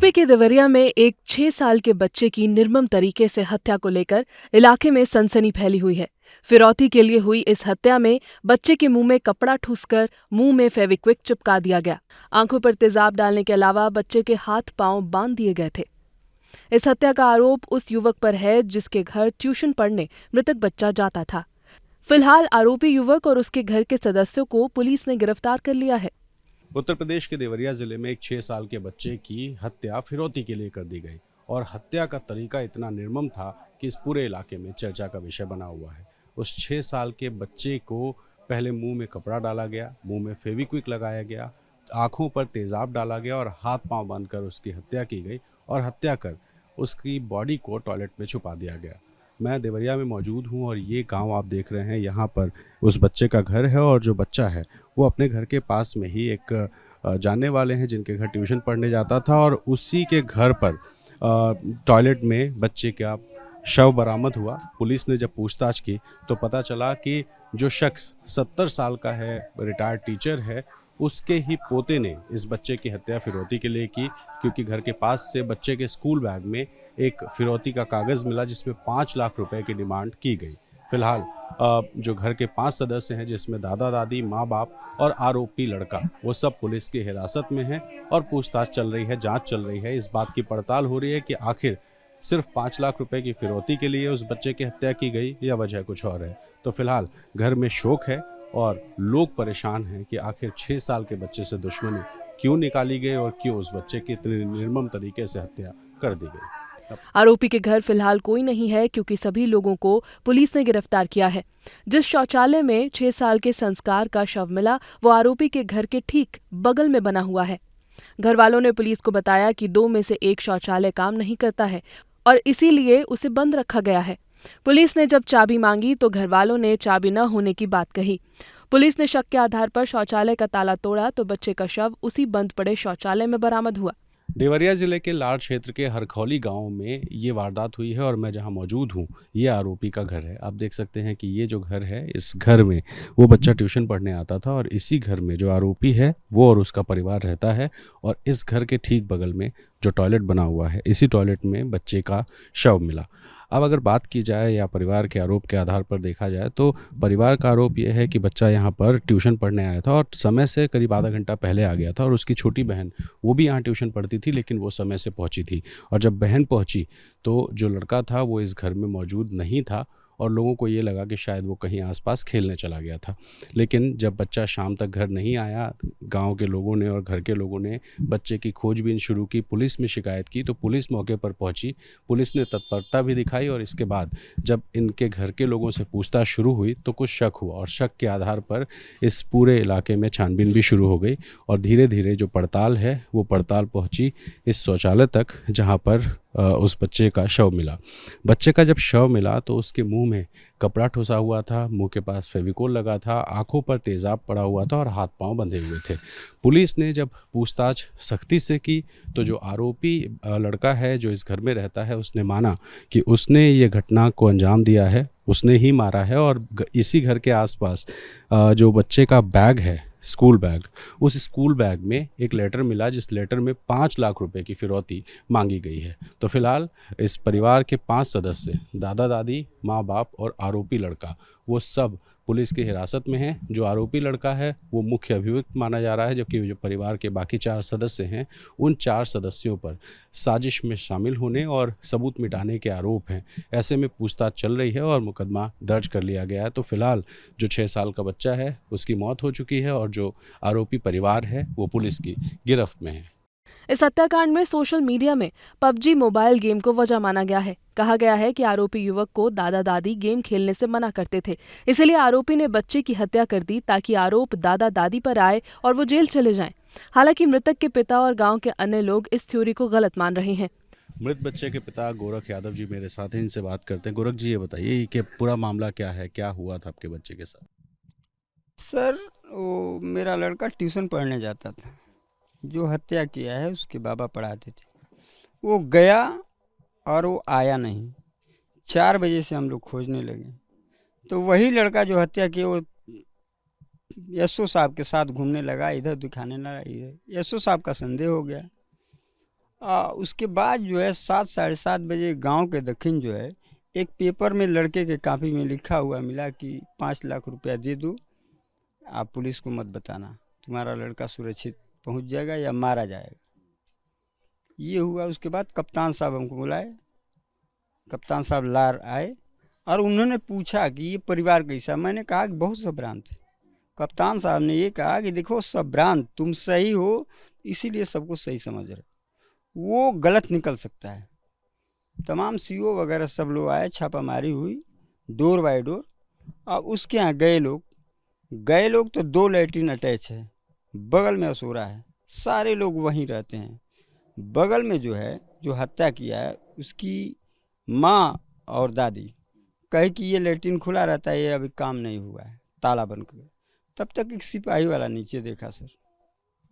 UP के देवरिया में एक 6 साल के बच्चे की निर्मम तरीके से हत्या को लेकर इलाके में सनसनी फैली हुई है। फिरौती के लिए हुई इस हत्या में बच्चे के मुंह में कपड़ा ठूसकर मुंह में फेविक्विक चिपका दिया गया। आंखों पर तेजाब डालने के अलावा बच्चे के हाथ पांव बांध दिए गए थे। इस हत्या का आरोप उस युवक पर है जिसके घर ट्यूशन पढ़ने मृतक बच्चा जाता था। फिलहाल आरोपी युवक और उसके घर के सदस्यों को पुलिस ने गिरफ्तार कर लिया है। उत्तर प्रदेश के देवरिया जिले में एक 6 साल के बच्चे की हत्या फिरौती के लिए कर दी गई और हत्या का तरीका इतना निर्मम था कि इस पूरे इलाके में चर्चा का विषय बना हुआ है। उस 6 साल के बच्चे को पहले मुंह में कपड़ा डाला गया, मुंह में फेविक्विक लगाया गया, आंखों पर तेजाब डाला गया और हाथ पांव बांधकर उसकी हत्या की गई और हत्या कर उसकी बॉडी को टॉयलेट में छुपा दिया गया। मैं देवरिया में मौजूद हूँ और ये गांव आप देख रहे हैं, यहाँ पर उस बच्चे का घर है और जो बच्चा है वो अपने घर के पास में ही एक जानने वाले हैं जिनके घर ट्यूशन पढ़ने जाता था और उसी के घर पर टॉयलेट में बच्चे का शव बरामद हुआ। पुलिस ने जब पूछताछ की तो पता चला कि जो शख्स 70 साल का है, रिटायर्ड टीचर है, उसके ही पोते ने इस बच्चे की हत्या फिरौती के लिए की, क्योंकि घर के पास से बच्चे के स्कूल बैग में एक फिरौती का कागज़ मिला जिसमें 5 लाख रुपए की डिमांड की गई। फिलहाल जो घर के 5 सदस्य हैं जिसमें दादा दादी, माँ बाप और आरोपी लड़का, वो सब पुलिस की हिरासत में हैं और पूछताछ चल रही है, जांच चल रही है। इस बात की पड़ताल हो रही है कि आखिर सिर्फ 5 लाख रुपए की फिरौती के लिए उस बच्चे की हत्या की गई या वजह कुछ और है। तो फिलहाल घर में शोक है और लोग परेशान हैं कि आखिर 6 साल के बच्चे से दुश्मनी क्यों निकाली गई और क्यों उस बच्चे की इतनी निर्मम तरीके से हत्या कर दी गई। आरोपी के घर फिलहाल कोई नहीं है क्योंकि सभी लोगों को पुलिस ने गिरफ्तार किया है। जिस शौचालय में 6 साल के संस्कार का शव मिला वो आरोपी के घर के ठीक बगल में बना हुआ है। घर वालों ने पुलिस को बताया कि 2 में से 1 शौचालय काम नहीं करता है और इसीलिए उसे बंद रखा गया है। पुलिस ने जब चाबी मांगी तो घर वालों ने चाबी न होने की बात कही। पुलिस ने शक के आधार पर शौचालय का ताला तोड़ा तो बच्चे का शव उसी बंद पड़े शौचालय में बरामद हुआ। देवरिया जिले के लाड़ क्षेत्र के हरखौली गांव में ये वारदात हुई है और मैं जहां मौजूद हूं ये आरोपी का घर है। आप देख सकते हैं कि ये जो घर है, इस घर में वो बच्चा ट्यूशन पढ़ने आता था और इसी घर में जो आरोपी है वो और उसका परिवार रहता है और इस घर के ठीक बगल में जो टॉयलेट बना हुआ है, इसी टॉयलेट में बच्चे का शव मिला। अब अगर बात की जाए या परिवार के आरोप के आधार पर देखा जाए तो परिवार का आरोप यह है कि बच्चा यहाँ पर ट्यूशन पढ़ने आया था और समय से करीब आधा घंटा पहले आ गया था और उसकी छोटी बहन वो भी यहाँ ट्यूशन पढ़ती थी लेकिन वो समय से पहुँची थी और जब बहन पहुँची तो जो लड़का था वो इस घर में मौजूद नहीं था और लोगों को ये लगा कि शायद वो कहीं आसपास खेलने चला गया था। लेकिन जब बच्चा शाम तक घर नहीं आया, गांव के लोगों ने और घर के लोगों ने बच्चे की खोजबीन शुरू की, पुलिस में शिकायत की तो पुलिस मौके पर पहुंची। पुलिस ने तत्परता भी दिखाई और इसके बाद जब इनके घर के लोगों से पूछताछ शुरू हुई तो कुछ शक हुआ और शक के आधार पर इस पूरे इलाके में छानबीन भी शुरू हो गई और धीरे धीरे जो पड़ताल है वो पड़ताल पहुंची इस शौचालय तक जहां पर उस बच्चे का शव मिला। बच्चे का जब शव मिला तो उसके मुंह में कपड़ा ठुसा हुआ था, मुंह के पास फेविकोल लगा था, आंखों पर तेजाब पड़ा हुआ था और हाथ पांव बंधे हुए थे। पुलिस ने जब पूछताछ सख्ती से की तो जो आरोपी लड़का है जो इस घर में रहता है उसने माना कि उसने ये घटना को अंजाम दिया है, उसने ही मारा है और इसी घर के आसपास जो बच्चे का बैग है, स्कूल बैग, उस स्कूल बैग में एक लेटर मिला जिस लेटर में 5 लाख रुपए की फिरौती मांगी गई है। तो फिलहाल इस परिवार के 5 सदस्य, दादा दादी, माँ बाप और आरोपी लड़का, वो सब पुलिस की हिरासत में हैं। जो आरोपी लड़का है वो मुख्य अभियुक्त माना जा रहा है जबकि जो परिवार के बाकी 4 सदस्य हैं उन 4 सदस्यों पर साजिश में शामिल होने और सबूत मिटाने के आरोप हैं। ऐसे में पूछताछ चल रही है और मुकदमा दर्ज कर लिया गया है। तो फिलहाल जो 6 साल का बच्चा है उसकी मौत हो चुकी है और जो आरोपी परिवार है वो पुलिस की गिरफ्त में है। इस हत्याकांड में सोशल मीडिया में पबजी मोबाइल गेम को वजह माना गया है। कहा गया है कि आरोपी युवक को दादा दादी गेम खेलने से मना करते थे, इसलिए आरोपी ने बच्चे की हत्या कर दी ताकि आरोप दादा दादी पर आए और वो जेल चले जाएं। हालांकि मृतक के पिता और गांव के अन्य लोग इस थ्योरी को गलत मान रहे हैं। मृत बच्चे के पिता गोरख यादव जी मेरे साथ हैं, इनसे बात करते हैं। गोरख जी, ये बताइए कि पूरा मामला क्या है, क्या हुआ था आपके बच्चे के साथ? सर, वो मेरा लड़का ट्यूशन पढ़ने जाता था। जो हत्या किया है उसके बाबा पढ़ाते थे। वो गया और वो आया नहीं। 4 बजे से हम लोग खोजने लगे तो वही लड़का जो हत्या किया वो यशो साहब के साथ घूमने लगा, इधर दिखाने लगा। इधर यशो साहब का संदेह हो गया उसके बाद जो है 7 साढ़े 7 बजे गांव के दक्षिण जो है एक पेपर में लड़के के कापी में लिखा हुआ मिला कि 5 लाख रुपया दे दो, आप पुलिस को मत बताना, तुम्हारा लड़का सुरक्षित पहुंच जाएगा या मारा जाएगा। ये हुआ। उसके बाद कप्तान साहब हमको बुलाए, कप्तान साहब लार आए और उन्होंने पूछा कि ये परिवार कैसा। मैंने कहा कि बहुत संभ्रांत है। कप्तान साहब ने ये कहा कि देखो संभ्रांत, तुम सही हो इसीलिए सबको सही समझ रहे, वो गलत निकल सकता है। तमाम सीओ वगैरह सब लोग आए, छापामारी हुई डोर बाय डोर। अब उसके यहाँ गए लोग तो 2 लैट्रिन अटैच है, बगल में असोरा है, सारे लोग वहीं रहते हैं। बगल में जो है जो हत्या किया है उसकी माँ और दादी कहे कि ये लैट्रिन खुला रहता है, ये अभी काम नहीं हुआ है, ताला बंद कर। तब तक एक सिपाही वाला नीचे देखा सर,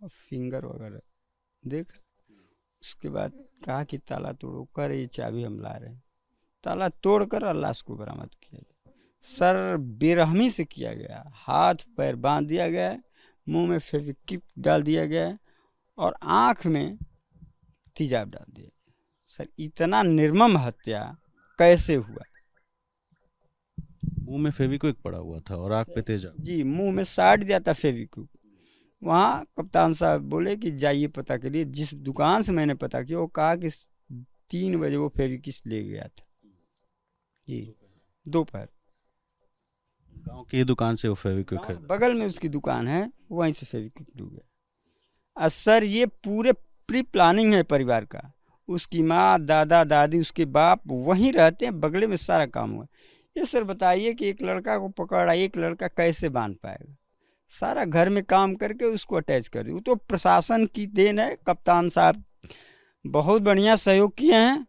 और फिंगर वगैरह देखा। उसके बाद कहा कि ताला तोड़ो, कर ये चाबी हम ला रहे हैं। ताला तोड़कर और लाश को बरामद किया गया। सर बेरहमी से किया गया, हाथ पैर बांध दिया गया, मुंह में फेविक्विक डाल दिया गया और आँख में तेजाब डाल दिया गया। सर इतना निर्मम हत्या कैसे हुआ? मुंह में फेविक्विक पड़ा हुआ था और आग पे तेजाब। जी, मुंह में साट दिया था फेविक्विक। वहाँ कप्तान साहब बोले कि जाइए पता करिए। जिस दुकान से मैंने पता किया वो कहा कि 3 बजे वो फेविक्विक ले गया था जी, दोपहर। गांव की दुकान से वो फेविक्विक है, बगल में उसकी दुकान है, वहीं से फेविक्विक ले गया। सर ये पूरे प्री प्लानिंग है परिवार का। उसकी माँ, दादा दादी, उसके बाप वहीं रहते हैं, बगले में सारा काम हुआ। ये सर बताइए कि एक लड़का को पकड़ा, एक लड़का कैसे बांध पाएगा? सारा घर में काम करके उसको अटैच कर दी। वो तो प्रशासन की देन है। कप्तान साहब बहुत बढ़िया सहयोग किए हैं,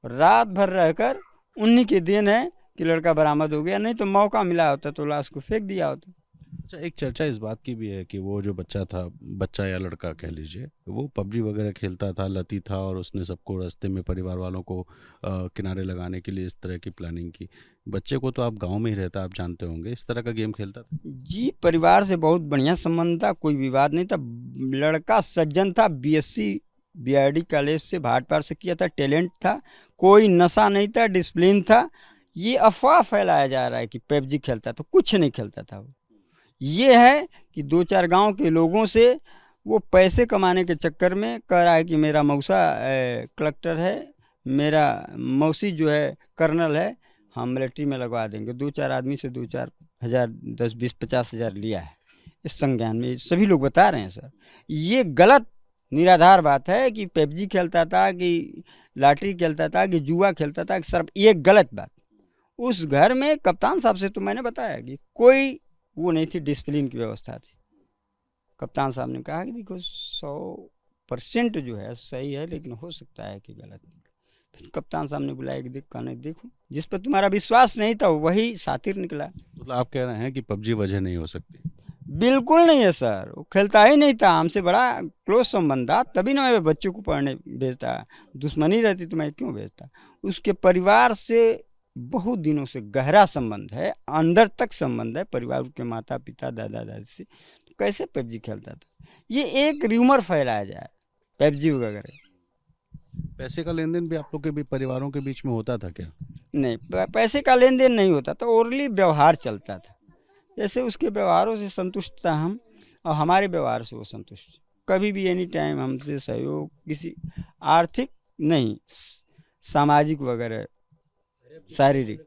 रात भर रहकर उन्हीं की देन है कि लड़का बरामद हो गया, नहीं तो मौका मिला होता तो लाश को फेंक दिया होता। अच्छा, एक चर्चा इस बात की भी है कि वो जो बच्चा था, बच्चा या लड़का कह लीजिए, वो पबजी वगैरह खेलता था, लती था और उसने सबको रास्ते में परिवार वालों को किनारे लगाने के लिए इस तरह की प्लानिंग की। बच्चे को तो आप गांव में ही रहता, आप जानते होंगे, इस तरह का गेम खेलता था? जी, परिवार से बहुत बढ़िया संबंध था, कोई विवाद नहीं था। लड़का सज्जन था, बीएससी बीआरडी कॉलेज से भाटपार से किया था, टैलेंट था, कोई नशा नहीं था, डिसिप्लिन था। ये अफवाह फैलाया जा रहा है कि पबजी खेलता था, कुछ नहीं खेलता था वो। ये है कि 2-4 गांव के लोगों से वो पैसे कमाने के चक्कर में कह रहा है कि मेरा मौसा कलेक्टर है, मेरा मौसी जो है कर्नल है, हम मिलिट्री में लगवा देंगे। 2-4 आदमी से 2-4 हज़ार, 10, 20, 50 हज़ार लिया है इस संज्ञान में। सभी लोग बता रहे हैं सर, ये गलत निराधार बात है कि पबजी खेलता था, कि लॉटरी खेलता था, कि जुआ खेलता था। सर ये गलत बात। उस घर में कप्तान साहब से तो मैंने बताया कि कोई वो नहीं थी, डिसिप्लिन की व्यवस्था थी। कप्तान साहब ने कहा कि देखो 100% जो है सही है, लेकिन हो सकता है कि गलत। फिर कप्तान साहब ने बुलाया कि देखो जिस पर तुम्हारा विश्वास नहीं था वही सातिर निकला। मतलब आप कह रहे हैं कि पबजी वजह नहीं हो सकती? बिल्कुल नहीं है सर, वो खेलता ही नहीं था, हमसे बड़ा क्लोज संबंध था, तभी ना मैं बच्चों को पढ़ने भेजता। दुश्मनी रहती तो मैं क्यों भेजता? उसके परिवार से बहुत दिनों से गहरा संबंध है, अंदर तक संबंध है परिवार के, माता पिता दादा दादी से। तो कैसे पबजी खेलता था? ये एक र्यूमर फैलाया जाए पबजी वगैरह। पैसे का लेन देन भी आप लोग के भी परिवारों के बीच में होता था क्या? नहीं, पैसे का लेन देन नहीं होता था, ओरली व्यवहार चलता था। जैसे उसके व्यवहारों से संतुष्ट था हम, और हमारे व्यवहार से वो संतुष्ट। कभी भी एनी टाइम हमसे सहयोग, किसी आर्थिक नहीं, सामाजिक वगैरह, शारीरिक,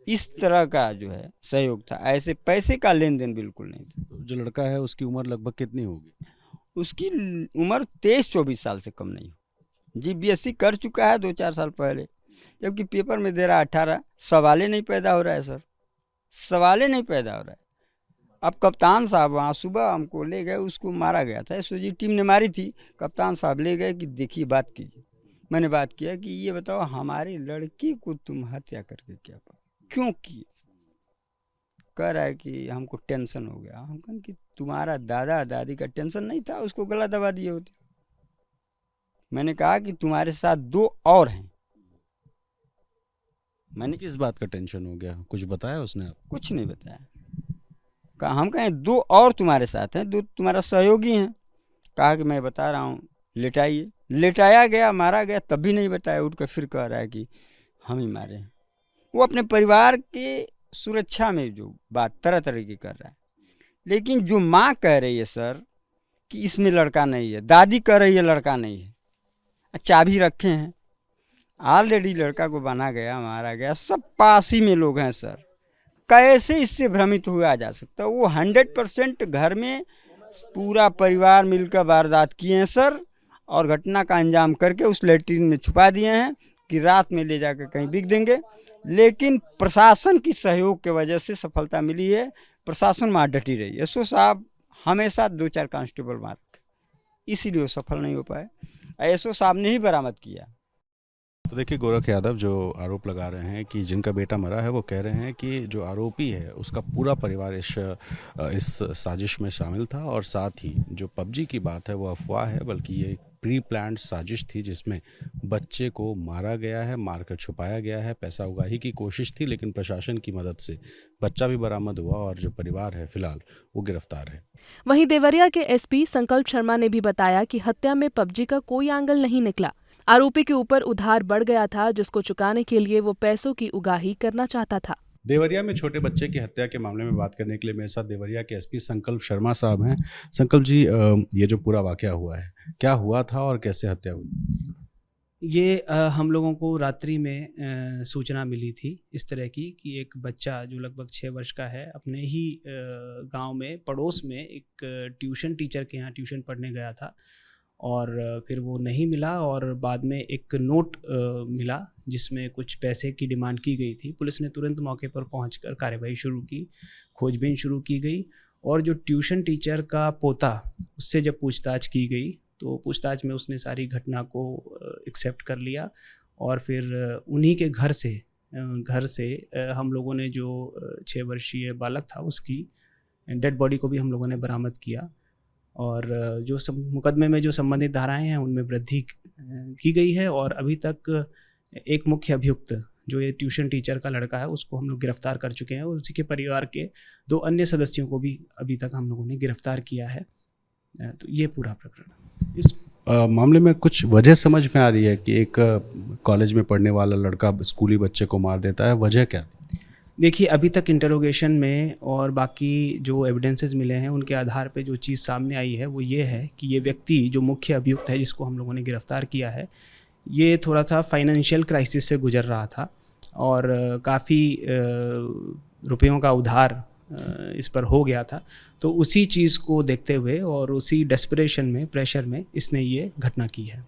इस तरह का जो है सहयोग था। ऐसे पैसे का लेन देन बिल्कुल नहीं था। तो जो लड़का है उसकी उम्र लगभग कितनी होगी? उसकी उम्र 23-24 साल से कम नहीं जी। बीएससी कर चुका है 2-4 साल पहले, जबकि पेपर में दे रहा 18। सवाल नहीं पैदा हो रहा है सर, सवाल नहीं पैदा हो रहा है। अब कप्तान साहब वहाँ सुबह हमको ले गए, उसको मारा गया था, एसओजी टीम ने मारी थी। कप्तान साहब ले गए कि देखिए बात कीजिए। मैंने बात किया कि ये बताओ हमारी लड़की को तुम हत्या करके क्या पाओ, क्यों किए? कह रहा है कि हमको टेंशन हो गया। हम कहें कि तुम्हारा दादा दादी का टेंशन नहीं था, उसको गला दबा दिए होते। मैंने कहा कि तुम्हारे साथ 2 और हैं। मैंने किस बात का टेंशन हो गया, कुछ बताया उसने आप? कुछ नहीं बताया। कहा हम कहें 2 और तुम्हारे साथ हैं, 2 तुम्हारा सहयोगी हैं। कहा कि मैं बता रहा हूँ, लिटाइए। लेटाया गया, मारा गया, तब भी नहीं बताया, उठ कर फिर कह रहा है कि हम ही मारे हैं। वो अपने परिवार के सुरक्षा में जो बात तरह तरह की कर रहा है। लेकिन जो माँ कह रही है सर कि इसमें लड़का नहीं है, दादी कह रही है लड़का नहीं है, चाबी रखे हैं, ऑलरेडी लड़का को बना गया, मारा गया, सब पास ही में लोग हैं सर, कैसे इससे भ्रमित हुआ जा सकता है? वो 100% घर में पूरा परिवार मिलकर वारदात किए हैं सर, और घटना का अंजाम करके उस लेटरिन में छुपा दिए हैं कि रात में ले जाकर कहीं बिक देंगे। लेकिन प्रशासन की सहयोग की वजह से सफलता मिली है। प्रशासन वहाँ डटी रही है। एसओ साहब हमेशा 2-4 कांस्टेबल मार, इसीलिए वो सफल नहीं हो पाए। एसओ साहब ने ही बरामद किया। तो देखिए, गोरख यादव जो आरोप लगा रहे हैं कि जिनका बेटा मरा है, वो कह रहे हैं कि जो आरोपी है उसका पूरा परिवार इस साजिश में शामिल था, और साथ ही जो पबजी की बात है वो अफवाह है, बल्कि ये एक प्री प्लान्ड साजिश थी जिसमें बच्चे को मारा गया है, मारकर छुपाया गया है। पैसा उगाही की कोशिश थी, लेकिन प्रशासन की मदद से बच्चा भी बरामद हुआ और जो परिवार है फिलहाल वो गिरफ्तार है। वहीं देवरिया के एसपी संकल्प शर्मा ने भी बताया कि हत्या में पबजी का कोई एंगल नहीं निकला। आरोपी के ऊपर उधार बढ़ गया था, जिसको चुकाने के लिए वो पैसों की उगाही करना चाहता था। देवरिया में छोटे बच्चे की हत्या के मामले में बात करने के लिए मेरे साथ देवरिया के एसपी संकल्प शर्मा साहब हैं। संकल्प जी, ये जो पूरा वाकया हुआ है, क्या हुआ था और कैसे हत्या हुई? ये हम लोगों को रात्रि में सूचना मिली थी इस तरह की कि एक बच्चा जो लगभग 6 वर्ष का है, अपने ही गांव में पड़ोस में एक ट्यूशन टीचर के यहाँ ट्यूशन पढ़ने गया था, और फिर वो नहीं मिला, और बाद में एक नोट मिला जिसमें कुछ पैसे की डिमांड की गई थी। पुलिस ने तुरंत मौके पर पहुंचकर कार्रवाई शुरू की, खोजबीन शुरू की गई, और जो ट्यूशन टीचर का पोता, उससे जब पूछताछ की गई तो पूछताछ में उसने सारी घटना को एक्सेप्ट कर लिया, और फिर उन्हीं के घर से हम लोगों ने जो 6 वर्षीय बालक था उसकी डेड बॉडी को भी हम लोगों ने बरामद किया, और जो मुकदमे में जो संबंधित धाराएं हैं उनमें वृद्धि की गई है, और अभी तक एक मुख्य अभियुक्त जो ये ट्यूशन टीचर का लड़का है उसको हम लोग गिरफ्तार कर चुके हैं, और उसी के परिवार के 2 अन्य सदस्यों को भी अभी तक हम लोगों ने गिरफ्तार किया है। तो ये पूरा प्रकरण। इस मामले में कुछ वजह समझ में आ रही है कि एक कॉलेज में पढ़ने वाला लड़का स्कूली बच्चे को मार देता है, वजह क्या? देखिए, अभी तक इंटरोगेशन में और बाकी जो एविडेंसेस मिले हैं उनके आधार पे जो चीज़ सामने आई है वो ये है कि ये व्यक्ति जो मुख्य अभियुक्त है जिसको हम लोगों ने गिरफ्तार किया है, ये थोड़ा सा फाइनेंशियल क्राइसिस से गुजर रहा था, और काफ़ी रुपयों का उधार इस पर हो गया था। तो उसी चीज़ को देखते हुए और उसी डेस्परेशन में, प्रेशर में इसने ये घटना की है।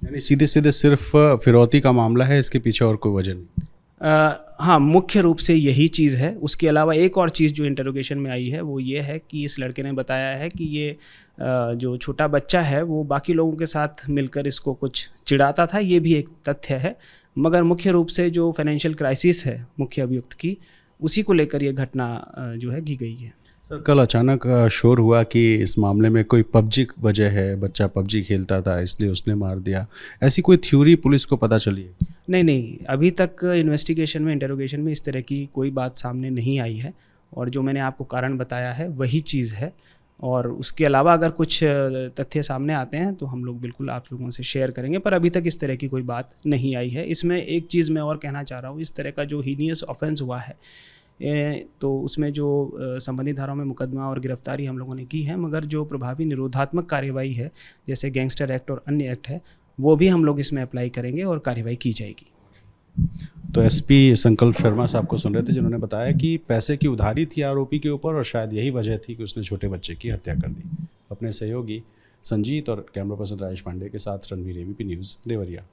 यानी सीधे सीधे सिर्फ फिरौती का मामला है, इसके पीछे और कोई वजह नहीं? हाँ, मुख्य रूप से यही चीज़ है। उसके अलावा एक और चीज़ जो इंटरोगेशन में आई है वो ये है कि इस लड़के ने बताया है कि ये जो छोटा बच्चा है वो बाकी लोगों के साथ मिलकर इसको कुछ चिढ़ाता था, ये भी एक तथ्य है। मगर मुख्य रूप से जो फाइनेंशियल क्राइसिस है मुख्य अभियुक्त की, उसी को लेकर ये घटना जो है की गई है। सर, कल अचानक शोर हुआ कि इस मामले में कोई पबजी वजह है, बच्चा पबजी खेलता था इसलिए उसने मार दिया, ऐसी कोई थ्योरी पुलिस को पता चली है? नहीं, अभी तक इन्वेस्टिगेशन में, इंटरोगेशन में इस तरह की कोई बात सामने नहीं आई है, और जो मैंने आपको कारण बताया है वही चीज़ है। और उसके अलावा अगर कुछ तथ्य सामने आते हैं तो हम लोग बिल्कुल आप लोगों से शेयर करेंगे, पर अभी तक इस तरह की कोई बात नहीं आई है। इसमें एक चीज़ मैं और कहना चाह रहा हूँ, इस तरह का जो हीनियस ऑफेंस हुआ है तो उसमें जो संबंधित धाराओं में मुकदमा और गिरफ्तारी हम लोगों ने की है, मगर जो प्रभावी निरोधात्मक कार्यवाही है जैसे गैंगस्टर एक्ट और अन्य एक्ट है वो भी हम लोग इसमें अप्लाई करेंगे और कार्यवाही की जाएगी। तो एसपी संकल्प शर्मा साहब को सुन रहे थे, जिन्होंने बताया कि पैसे की उधारी थी आरोपी के ऊपर और शायद यही वजह थी कि उसने छोटे बच्चे की हत्या कर दी। अपने सहयोगी संजीत और कैमरा पर्सन राजेश पांडे के साथ रणवीर, एबीपी न्यूज़, देवरिया।